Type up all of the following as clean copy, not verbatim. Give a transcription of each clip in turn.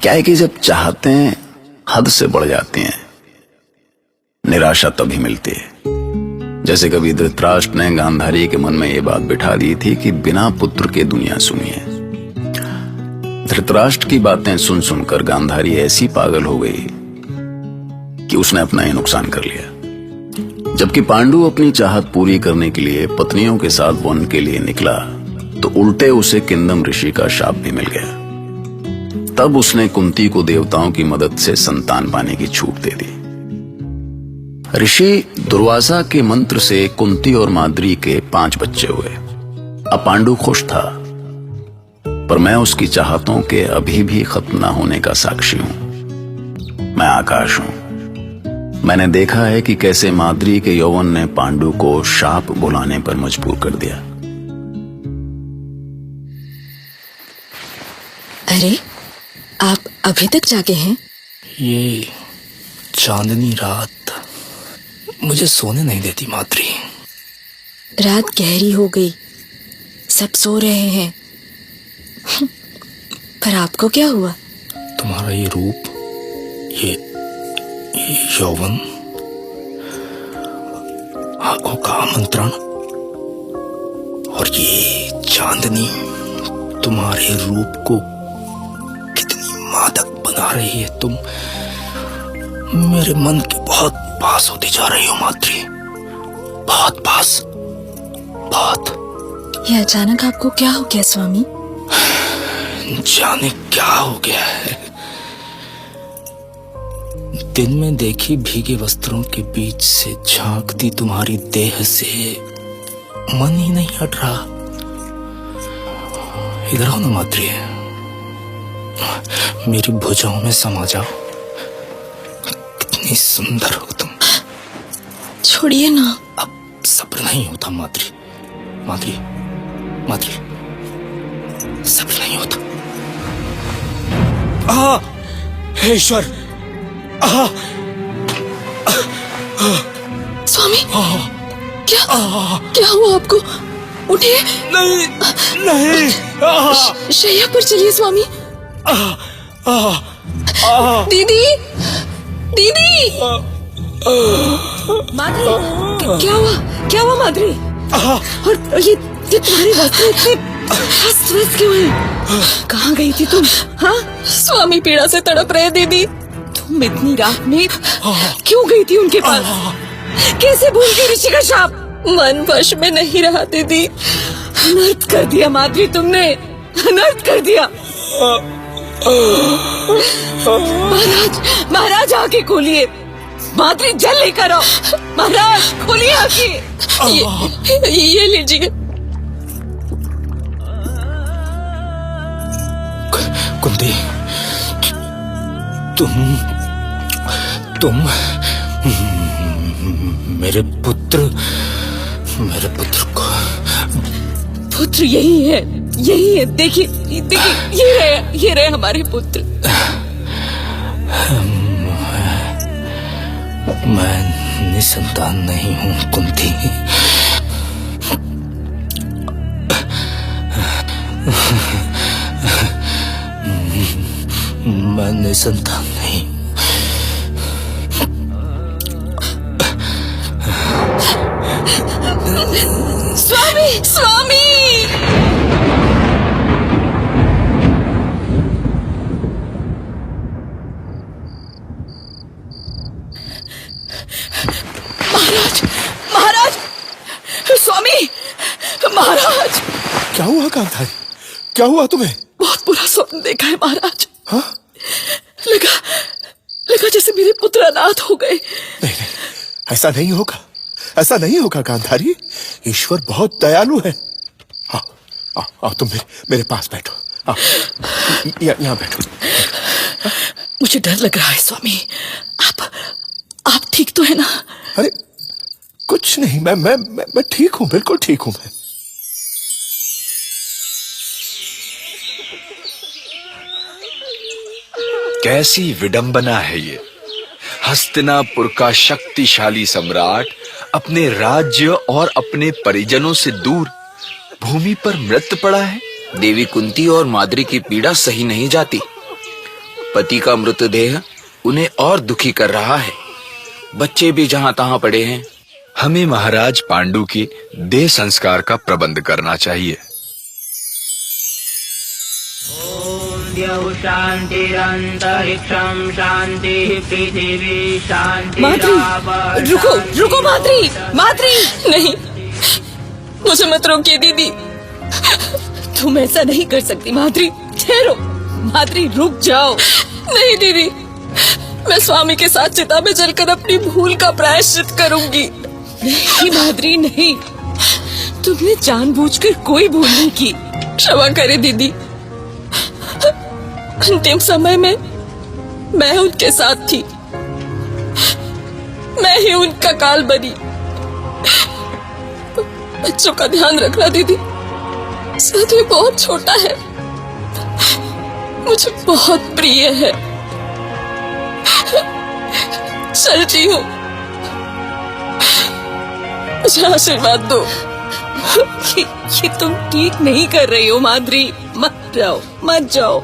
क्या है कि जब चाहतें हद से बढ़ जाती हैं, निराशा तभी मिलती है। जैसे कभी धृतराष्ट्र ने गांधारी के मन में ये बात बिठा दी थी कि बिना पुत्र के दुनिया सुनी है। धृतराष्ट्र की बातें सुन सुनकर गांधारी ऐसी पागल हो गई कि उसने अपना ही नुकसान कर लिया। जबकि पांडु अपनी चाहत पूरी करने के लिए पत्नियों के साथ वन के लिए निकला तो उल्टे उसे किंदम ऋषि का शाप भी मिल गया। तब उसने कुंती को देवताओं की मदद से संतान पाने की छूट दे दी। ऋषि दुर्वासा के मंत्र से कुंती और माद्री के 5 बच्चे हुए। अब पांडु खुश था, पर मैं उसकी चाहतों के अभी भी खत्म न होने का साक्षी हूं। मैं आकाश हूं। मैंने देखा है कि कैसे माद्री के यौवन ने पांडु को शाप बुलाने पर मजबूर कर दिया। अरे, आप अभी तक जागे हैं? ये चांदनी रात मुझे सोने नहीं देती माद्री। रात गहरी हो गई, सब सो रहे हैं। पर आपको क्या हुआ? तुम्हारा ये रूप, ये यौवन, आंखों का आमंत्रण और ये चांदनी तुम्हारे रूप को कितनी मादक बना रही है। तुम मेरे मन के बहुत पास होती जा रही हो माद्री, बहुत पास, बहुत। ये अचानक आपको क्या हो गया स्वामी? जाने क्या हो गया है। दिन में देखी भीगे वस्त्रों के बीच से झांकती तुम्हारी देह से मन ही नहीं हट रहा। इधर आओ ना माद्री, मेरी भुजाओं में समा जाओ। कितनी सुंदर हो तुम। छोड़िए ना। अब सब्र नहीं होता माद्री, माद्री, माद्री, सब्र नहीं होता। हे ईश्वर! स्वामी, क्या हुआ आपको? उठिए। नहीं, नहीं। शैया पर चलिए स्वामी। दीदी, दीदी। माद्री, क्या हुआ माद्री? और ये तुम्हारे वस्त्र इतने अस्त-व्यस्त क्यों हैं? कहाँ गई थी तुम? हाँ, स्वामी पीड़ा से तड़प रहे। दीदी, तुम इतनी रात में क्यों गई थी उनके पास? कैसे भूल गई ऋषि का शाप? मन वश में नहीं रहा दीदी। अनर्थ कर दिया माद्री, तुमने अनर्थ कर दिया। महाराज आके खोलिए। माद्री जल लेकर आओ। महाराज खोलिए आके। ये लीजिए। कुंती, तुम मेरे पुत्र को। पुत्र यही है। देखिए, ये रहे हमारे पुत्र। मैं निसंतान नहीं हूँ कुंती। मैं निसंतान नहीं। स्वामी! महाराज! स्वामी! महाराज! क्या हुआ गांधारी? क्या हुआ तुम्हें? बहुत बुरा स्वप्न देखा है महाराज। हाँ? लगा जैसे मेरे पुत्र अनाथ हो गए। नहीं, ऐसा नहीं होगा गांधारी। ईश्वर बहुत दयालु है। आओ तुम मेरे पास बैठो। यहाँ बैठो। मुझे डर लग रहा है स्वामी। आप ठीक तो है ना? अरे कुछ नहीं, मैं ठीक हूँ, बिल्कुल ठीक हूँ मैं। कैसी विडंबना है ये। हस्तिनापुर का शक्तिशाली सम्राट अपने राज्य और अपने परिजनों से दूर भूमि पर मृत पड़ा है। देवी कुंती और माद्री की पीड़ा सही नहीं जाती। पति का मृतदेह उन्हें और दुखी कर रहा है। बच्चे भी जहां तहां पड़े हैं। हमें महाराज पांडु के देह संस्कार का प्रबंध करना चाहिए। शांतिरंतरिक्षं शांति पृथिवी शांति। माद्री, रुको रुको माद्री, माद्री नहीं, मुझे मत रोकिए दीदी, तुम ऐसा नहीं कर सकती। माद्री ठहरो, माद्री रुक जाओ। नहीं दीदी, मैं स्वामी के साथ चिता में जलकर अपनी भूल का प्रायश्चित करूंगी। नहीं माद्री नहीं, तुमने जानबूझकर कोई भूल नहीं की। क्षमा करे दीदी, अंतिम समय में मैं उनके साथ थी, मैं ही उनका काल बनी। बच्चों का ध्यान रखना दीदी, साध्वी बहुत छोटा है, मुझे बहुत प्रिय है। चलती हूँ, मुझे आशीर्वाद दो। ये तुम ठीक नहीं कर रही हो माद्री, मत जाओ मत जाओ।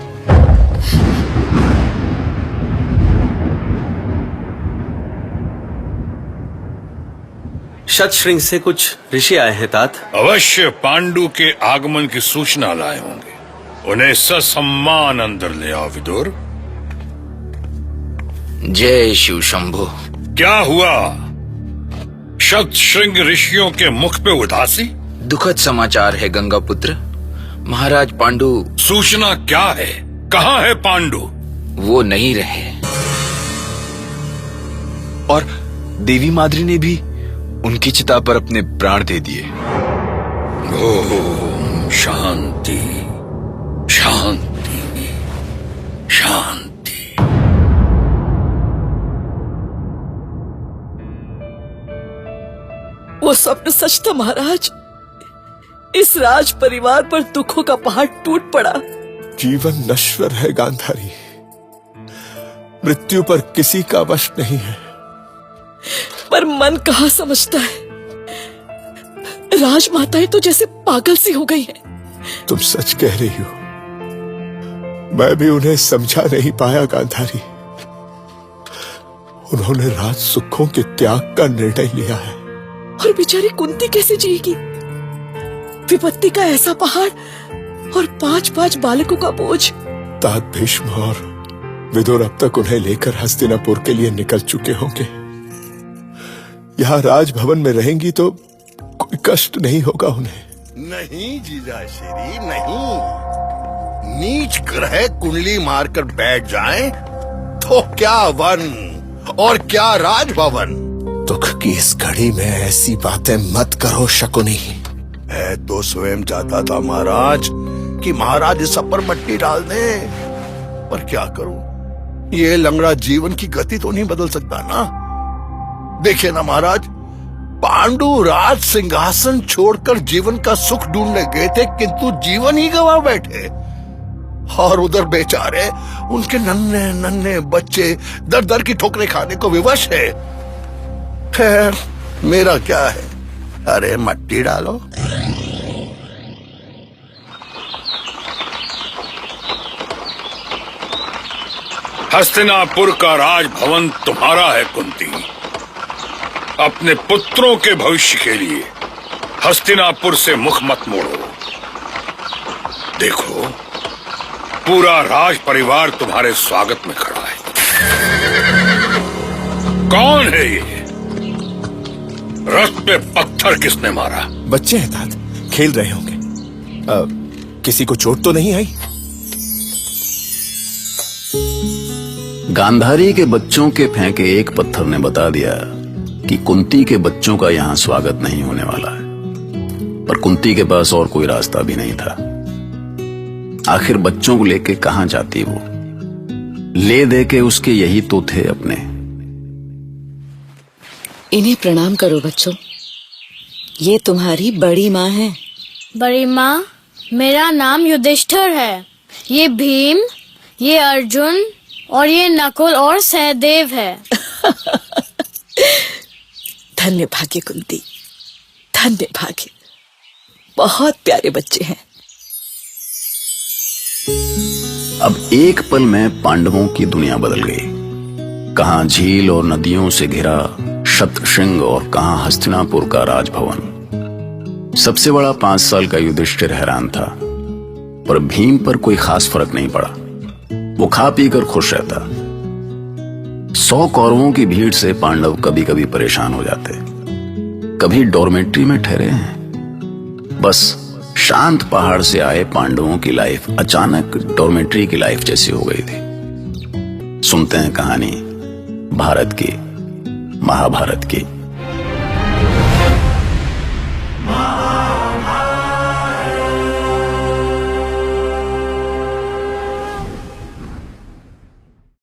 शतशृंग से कुछ ऋषि आए हैं तात। अवश्य पांडु के आगमन की सूचना लाए होंगे। उन्हें ससम्मान अंदर ले आओ विदुर। जय शिव शंभो। क्या हुआ? शतशृंग ऋषियों के मुख पे उदासी? दुखद समाचार है गंगा पुत्र। महाराज पांडु। सूचना क्या है? कहाँ है पांडु? वो नहीं रहे, और देवी माद्री ने भी उनकी चिता पर अपने प्राण दे दिए। ओम शांति शांति शांति। वो स्वप्न सच था महाराज, इस राज परिवार पर दुखों का पहाड़ टूट पड़ा। जीवन नश्वर है गांधारी, मृत्यु पर किसी का वश नहीं है। पर मन कहाँ समझता है, राजमाताएं तो जैसे पागल सी हो गई हैं। तुम सच कह रही हो, मैं भी उन्हें समझा नहीं पाया गांधारी। उन्होंने राज सुखों के त्याग का निर्णय लिया है। और बेचारी कुंती कैसे जिएगी? विपत्ति का ऐसा पहाड़ और 5-5 बालकों का बोझ। तात भीष्म और विदुर अब तक उन्हें लेकर हस्तिनापुर के लिए निकल चुके होंगे। यहाँ राजभवन में रहेंगी तो कोई कष्ट नहीं होगा उन्हें। नहीं जीजा श्री नहीं, नीच ग्रह कुंडली मारकर बैठ जाएं तो क्या वन और क्या राजभवन। दुख की इस घड़ी में ऐसी बातें मत करो शकुनी। है तो स्वयं चाहता था महाराज कि महाराज इस सब पर मट्टी डाल दें, पर क्या करूं, ये लंगड़ा जीवन की गति तो नहीं बदल सकता ना। देखिए ना महाराज, पांडु राज सिंहासन छोड़कर जीवन का सुख ढूंढने गए थे, किंतु जीवन ही गवा बैठे। और उधर बेचारे उनके नन्हे नन्हे बच्चे दर दर की ठोकरें खाने को विवश है। खैर मेरा क्या है, अरे मट्टी डालो। हस्तिनापुर का राजभवन तुम्हारा है कुंती। अपने पुत्रों के भविष्य के लिए हस्तिनापुर से मुख मत मोड़ो। देखो, पूरा राज परिवार तुम्हारे स्वागत में खड़ा है। कौन है ये? रथ पे पत्थर किसने मारा? बच्चे हैं तात, खेल रहे होंगे। किसी को चोट तो नहीं आई? गांधारी के बच्चों के फेंके एक पत्थर ने बता दिया कि कुंती के बच्चों का यहां स्वागत नहीं होने वाला है। पर कुंती के पास और कोई रास्ता भी नहीं था। आखिर बच्चों को लेके कहां जाती वो? ले दे के उसके यही तो थे अपने। इन्हें प्रणाम करो बच्चों, ये तुम्हारी बड़ी माँ है। बड़ी माँ, मेरा नाम युधिष्ठिर है। ये भीम, ये अर्जुन और ये नकुल और सहदेव है। धन्य भाग्य कुंती, धन्य भाग्य, बहुत प्यारे बच्चे हैं। अब एक पल में पांडवों की दुनिया बदल गई। कहां झील और नदियों से घिरा शतशृंग और कहां हस्तिनापुर का राजभवन। सबसे बड़ा 5 साल का युधिष्ठिर हैरान था, पर भीम पर कोई खास फर्क नहीं पड़ा। वो खा पी कर खुश रहता। 100 कौरवों की भीड़ से पांडव कभी कभी परेशान हो जाते। कभी डॉर्मेट्री में ठहरे हैं। बस शांत पहाड़ से आए पांडवों की लाइफ अचानक डॉर्मेट्री की लाइफ जैसी हो गई थी। सुनते हैं कहानी भारत की, महाभारत की।